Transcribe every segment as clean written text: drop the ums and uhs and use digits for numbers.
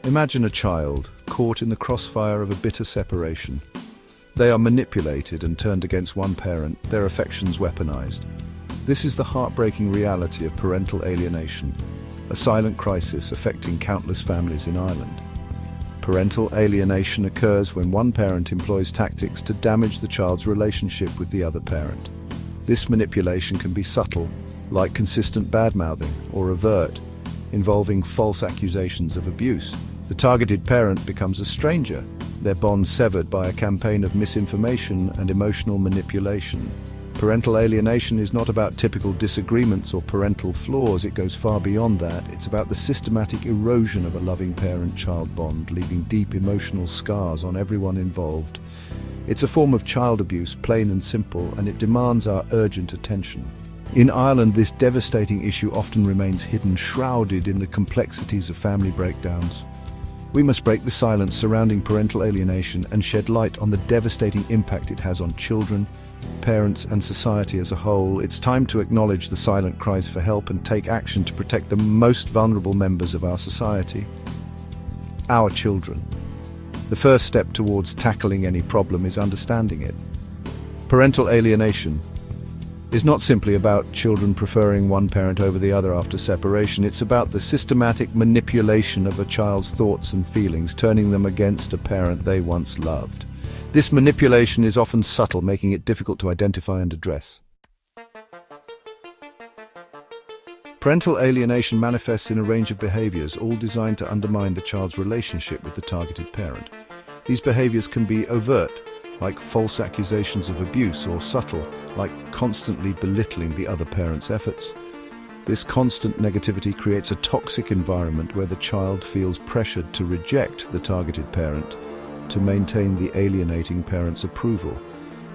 Imagine a child caught in the crossfire of a bitter separation. They are manipulated and turned against one parent, their affections weaponized. This is the heartbreaking reality of parental alienation, a silent crisis affecting countless families in Ireland. Parental alienation occurs when one parent employs tactics to damage the child's relationship with the other parent. This manipulation can be subtle, like consistent badmouthing, or overt, involving false accusations of abuse. The targeted parent becomes a stranger, their bond severed by a campaign of misinformation and emotional manipulation. Parental alienation is not about typical disagreements or parental flaws. It goes far beyond that. It's about the systematic erosion of a loving parent-child bond, leaving deep emotional scars on everyone involved. It's a form of child abuse, plain and simple, and it demands our urgent attention. In Ireland, this devastating issue often remains hidden, shrouded in the complexities of family breakdowns. We must break the silence surrounding parental alienation and shed light on the devastating impact it has on children, parents, and society as a whole. It's time to acknowledge the silent cries for help and take action to protect the most vulnerable members of our society, our children. The first step towards tackling any problem is understanding it. Parental alienation is not simply about children preferring one parent over the other after separation. It's about the systematic manipulation of a child's thoughts and feelings, turning them against a parent they once loved. This manipulation is often subtle, making it difficult to identify and address. Parental alienation manifests in a range of behaviors, all designed to undermine the child's relationship with the targeted parent. These behaviors can be overt, like false accusations of abuse, or subtle, like constantly belittling the other parent's efforts. This constant negativity creates a toxic environment where the child feels pressured to reject the targeted parent to maintain the alienating parent's approval.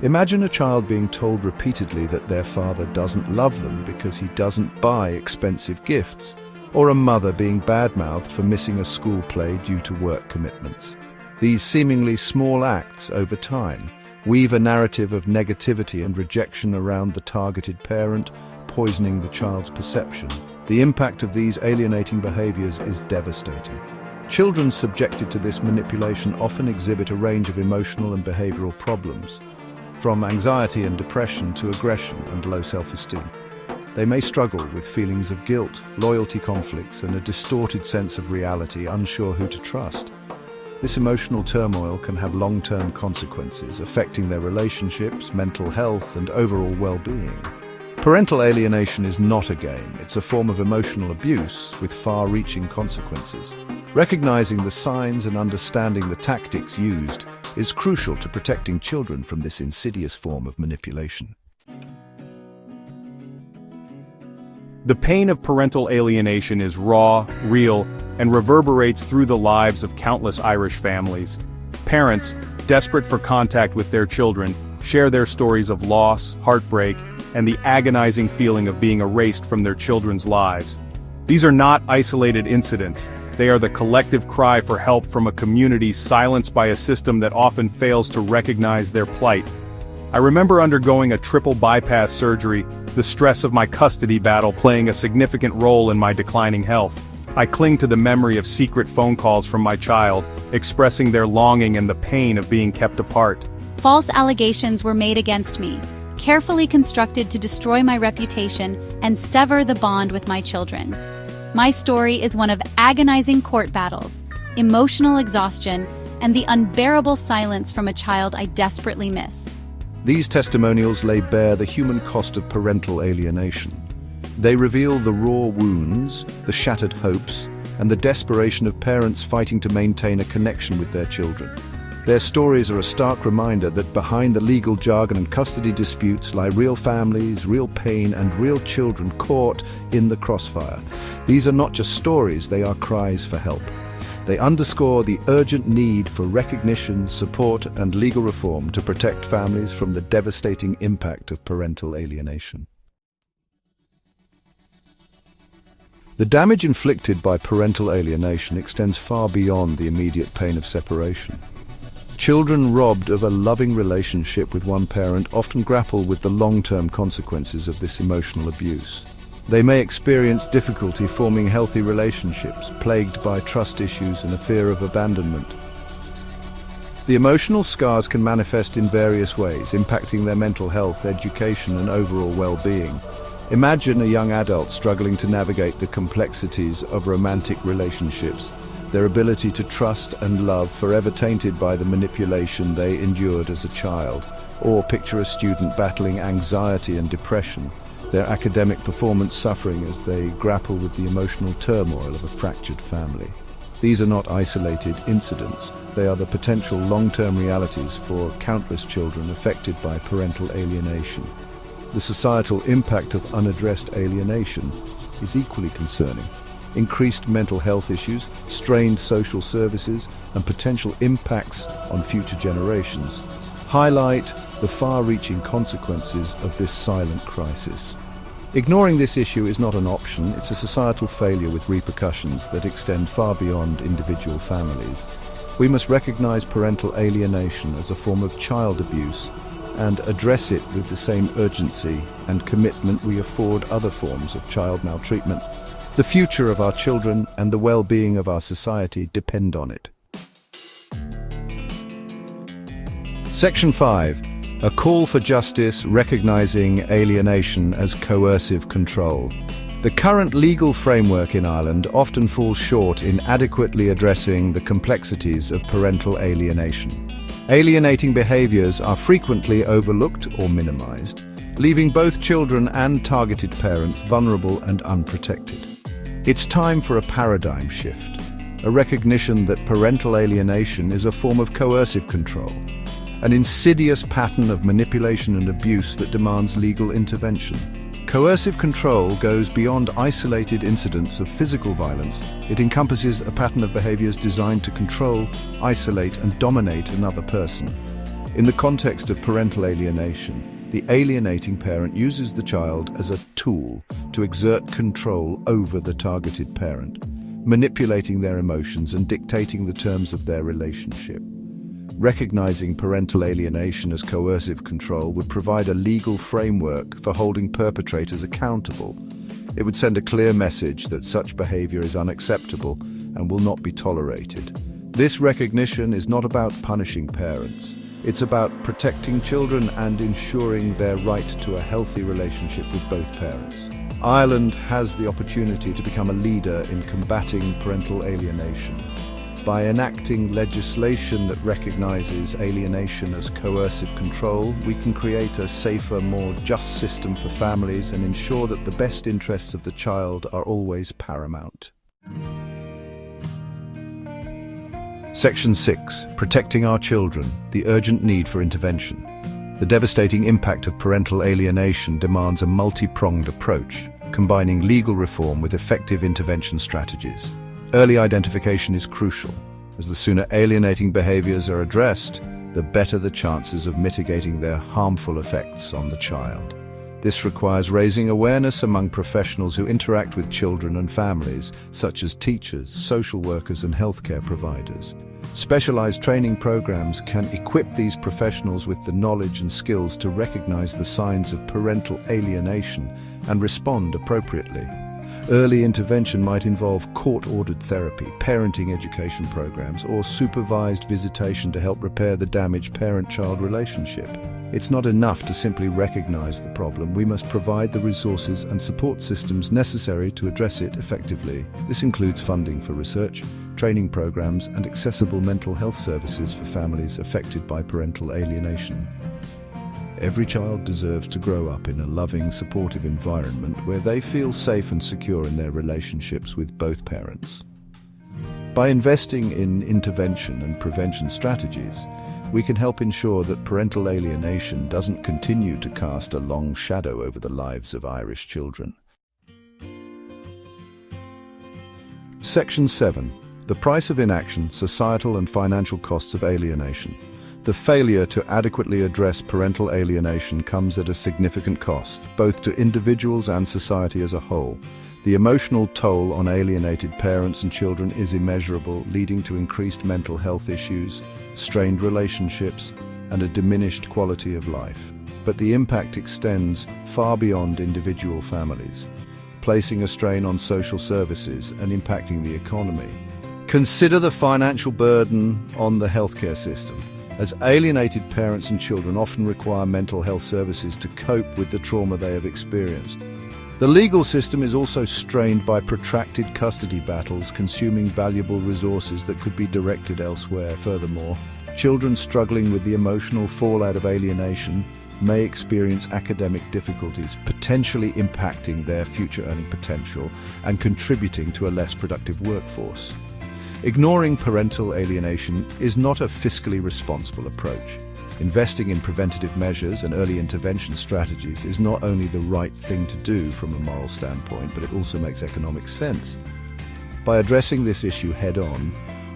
Imagine a child being told repeatedly that their father doesn't love them because he doesn't buy expensive gifts, or a mother being badmouthed for missing a school play due to work commitments. These seemingly small acts, over time, weave a narrative of negativity and rejection around the targeted parent, poisoning the child's perception. The impact of these alienating behaviors is devastating. Children subjected to this manipulation often exhibit a range of emotional and behavioral problems, from anxiety and depression to aggression and low self-esteem. They may struggle with feelings of guilt, loyalty conflicts, and a distorted sense of reality, unsure who to trust. This emotional turmoil can have long-term consequences, affecting their relationships, mental health, and overall well-being. Parental alienation is not a game. It's a form of emotional abuse with far-reaching consequences. Recognizing the signs and understanding the tactics used is crucial to protecting children from this insidious form of manipulation. The pain of parental alienation is raw, real, and reverberates through the lives of countless Irish families. Parents, desperate for contact with their children, share their stories of loss, heartbreak, and the agonizing feeling of being erased from their children's lives. These are not isolated incidents. They are the collective cry for help from a community silenced by a system that often fails to recognize their plight. I remember undergoing a triple bypass surgery, the stress of my custody battle playing a significant role in my declining health. I cling to the memory of secret phone calls from my child, expressing their longing and the pain of being kept apart. False allegations were made against me, carefully constructed to destroy my reputation and sever the bond with my children. My story is one of agonizing court battles, emotional exhaustion, and the unbearable silence from a child I desperately miss. These testimonials lay bare the human cost of parental alienation. They reveal the raw wounds, the shattered hopes, and the desperation of parents fighting to maintain a connection with their children. Their stories are a stark reminder that behind the legal jargon and custody disputes lie real families, real pain, and real children caught in the crossfire. These are not just stories, they are cries for help. They underscore the urgent need for recognition, support, and legal reform to protect families from the devastating impact of parental alienation. The damage inflicted by parental alienation extends far beyond the immediate pain of separation. Children robbed of a loving relationship with one parent often grapple with the long-term consequences of this emotional abuse. They may experience difficulty forming healthy relationships, plagued by trust issues and a fear of abandonment. The emotional scars can manifest in various ways, impacting their mental health, education, and overall well-being. Imagine a young adult struggling to navigate the complexities of romantic relationships, their ability to trust and love forever tainted by the manipulation they endured as a child. Or picture a student battling anxiety and depression, their academic performance suffering as they grapple with the emotional turmoil of a fractured family. These are not isolated incidents. They are the potential long-term realities for countless children affected by parental alienation. The societal impact of unaddressed alienation is equally concerning. Increased mental health issues, strained social services, and potential impacts on future generations highlight the far-reaching consequences of this silent crisis. Ignoring this issue is not an option, it's a societal failure with repercussions that extend far beyond individual families. We must recognize parental alienation as a form of child abuse and address it with the same urgency and commitment we afford other forms of child maltreatment. The future of our children and the well-being of our society depend on it. Section 5. A call for justice recognizing alienation as coercive control. The current legal framework in Ireland often falls short in adequately addressing the complexities of parental alienation. Alienating behaviours are frequently overlooked or minimized, leaving both children and targeted parents vulnerable and unprotected. It's time for a paradigm shift, a recognition that parental alienation is a form of coercive control, an insidious pattern of manipulation and abuse that demands legal intervention. Coercive control goes beyond isolated incidents of physical violence. It encompasses a pattern of behaviors designed to control, isolate, and dominate another person. In the context of parental alienation, the alienating parent uses the child as a tool to exert control over the targeted parent, manipulating their emotions and dictating the terms of their relationship. Recognizing parental alienation as coercive control would provide a legal framework for holding perpetrators accountable. It would send a clear message that such behavior is unacceptable and will not be tolerated. This recognition is not about punishing parents. It's about protecting children and ensuring their right to a healthy relationship with both parents. Ireland has the opportunity to become a leader in combating parental alienation. By enacting legislation that recognizes alienation as coercive control, we can create a safer, more just system for families and ensure that the best interests of the child are always paramount. Section 6. Protecting our children, the urgent need for intervention. The devastating impact of parental alienation demands a multi-pronged approach, combining legal reform with effective intervention strategies. Early identification is crucial, as the sooner alienating behaviors are addressed, the better the chances of mitigating their harmful effects on the child. This requires raising awareness among professionals who interact with children and families, such as teachers, social workers, and healthcare providers. Specialized training programs can equip these professionals with the knowledge and skills to recognize the signs of parental alienation and respond appropriately. Early intervention might involve court-ordered therapy, parenting education programs, or supervised visitation to help repair the damaged parent-child relationship. It's not enough to simply recognize the problem. We must provide the resources and support systems necessary to address it effectively. This includes funding for research, training programs, and accessible mental health services for families affected by parental alienation. Every child deserves to grow up in a loving, supportive environment where they feel safe and secure in their relationships with both parents. By investing in intervention and prevention strategies, we can help ensure that parental alienation doesn't continue to cast a long shadow over the lives of Irish children. Section 7. The price of inaction, societal and financial costs of alienation. The failure to adequately address parental alienation comes at a significant cost, both to individuals and society as a whole. The emotional toll on alienated parents and children is immeasurable, leading to increased mental health issues, strained relationships, and a diminished quality of life. But the impact extends far beyond individual families. placing a strain on social services and impacting the economy. Consider the financial burden on the healthcare system, as alienated parents and children often require mental health services to cope with the trauma they have experienced. The legal system is also strained by protracted custody battles, consuming valuable resources that could be directed elsewhere. Furthermore, children struggling with the emotional fallout of alienation may experience academic difficulties, potentially impacting their future earning potential and contributing to a less productive workforce. Ignoring parental alienation is not a fiscally responsible approach. Investing in preventative measures and early intervention strategies is not only the right thing to do from a moral standpoint, but it also makes economic sense. By addressing this issue head-on,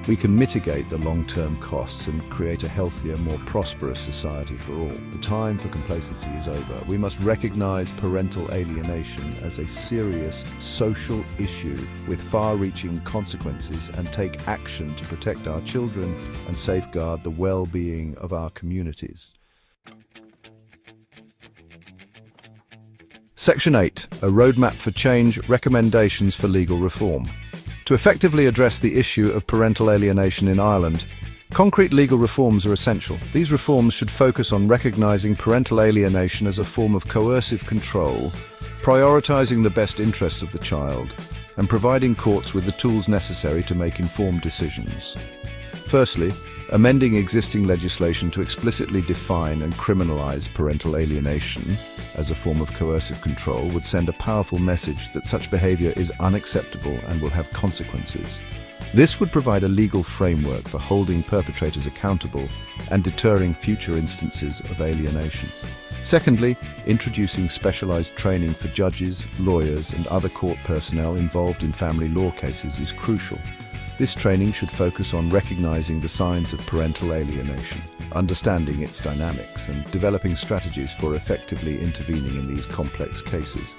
we can mitigate the long-term costs and create a healthier, more prosperous society for all. The time for complacency is over. We must recognize parental alienation as a serious social issue with far-reaching consequences and take action to protect our children and safeguard the well-being of our communities. Section 8. A Roadmap for Change, Recommendations for Legal Reform. To effectively address the issue of parental alienation in Ireland, concrete legal reforms are essential. These reforms should focus on recognizing parental alienation as a form of coercive control, prioritizing the best interests of the child, and providing courts with the tools necessary to make informed decisions. Firstly, amending existing legislation to explicitly define and criminalize parental alienation as a form of coercive control would send a powerful message that such behavior is unacceptable and will have consequences. This would provide a legal framework for holding perpetrators accountable and deterring future instances of alienation. Secondly, introducing specialized training for judges, lawyers, and other court personnel involved in family law cases is crucial. This training should focus on recognizing the signs of parental alienation, understanding its dynamics, and developing strategies for effectively intervening in these complex cases.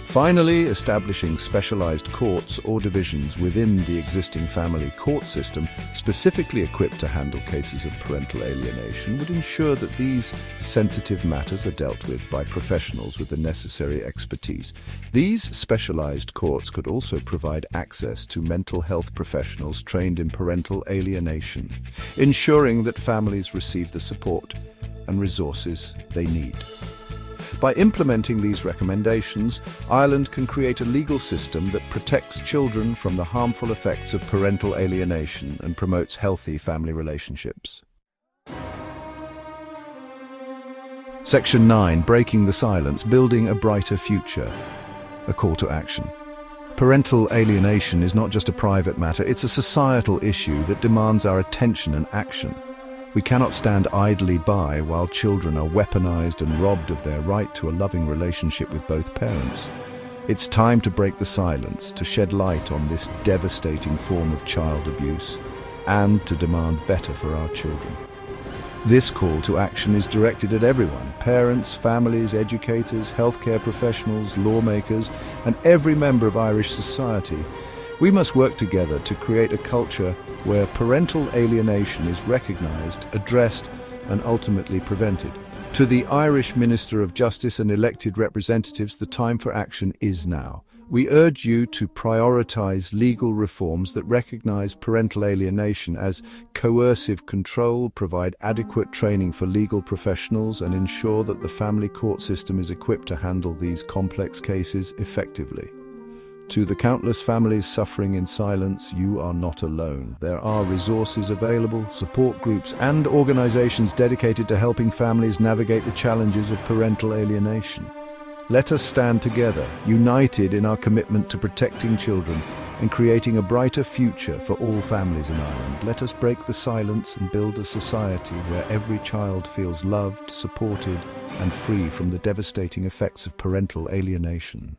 Finally, establishing specialized courts or divisions within the existing family court system specifically equipped to handle cases of parental alienation would ensure that these sensitive matters are dealt with by professionals with the necessary expertise. These specialized courts could also provide access to mental health professionals trained in parental alienation, ensuring that families receive the support and resources they need. By implementing these recommendations, Ireland can create a legal system that protects children from the harmful effects of parental alienation and promotes healthy family relationships. Section 9. Breaking the Silence, Building a Brighter Future. A call to action. Parental alienation is not just a private matter, it's a societal issue that demands our attention and action. We cannot stand idly by while children are weaponized and robbed of their right to a loving relationship with both parents. It's time to break the silence, to shed light on this devastating form of child abuse, and to demand better for our children. This call to action is directed at everyone: parents, families, educators, healthcare professionals, lawmakers, and every member of Irish society. We must work together to create a culture where parental alienation is recognized, addressed, and ultimately prevented. To the Irish Minister of Justice and elected representatives, the time for action is now. We urge you to prioritize legal reforms that recognize parental alienation as coercive control, provide adequate training for legal professionals, and ensure that the family court system is equipped to handle these complex cases effectively. To the countless families suffering in silence, you are not alone. There are resources available, support groups, and organizations dedicated to helping families navigate the challenges of parental alienation. Let us stand together, united in our commitment to protecting children and creating a brighter future for all families in Ireland. Let us break the silence and build a society where every child feels loved, supported, and free from the devastating effects of parental alienation.